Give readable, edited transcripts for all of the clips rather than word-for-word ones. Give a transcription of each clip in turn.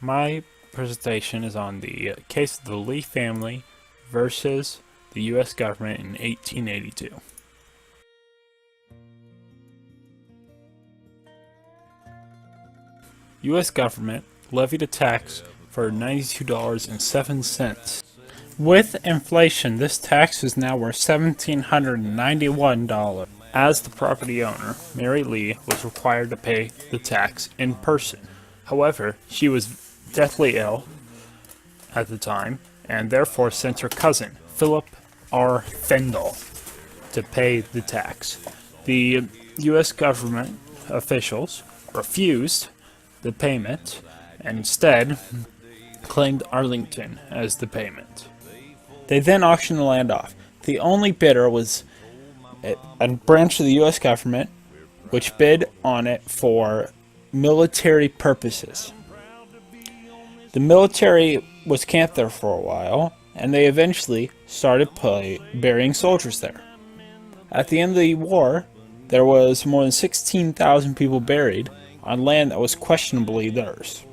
My presentation is on the case of the Lee family versus the U.S. government in 1882. U.S. government levied a tax for $92.07. With inflation, this tax is now worth $1,791. As the property owner, Mary Lee was required to pay the tax in person. However, she was deathly ill at the time, and therefore sent her cousin, Philip R. Fendall, to pay the tax. The U.S. government officials refused the payment and instead claimed Arlington as the payment. They then auctioned the land off. The only bidder was a branch of the U.S. government, which bid on it for military purposes. The military was camped there for a while, and they eventually started burying soldiers there. At the end of the war, there was more than 16,000 people buried on land that was questionably theirs.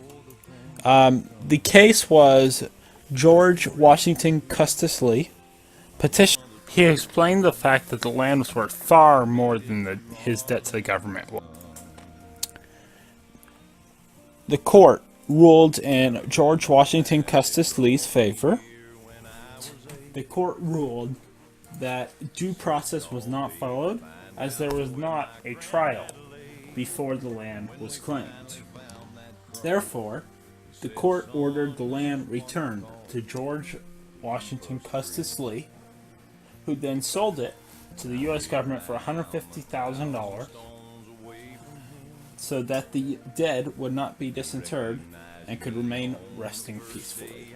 The case was George Washington Custis Lee petition. He explained the fact that the land was worth far more than his debt to the government. The court ruled in George Washington Custis Lee's favor. The court ruled that due process was not followed, as there was not a trial before the land was claimed. Therefore, the court ordered the land returned to George Washington Custis Lee, who then sold it to the U.S. government for $150,000 so that the dead would not be disinterred and could remain resting peacefully.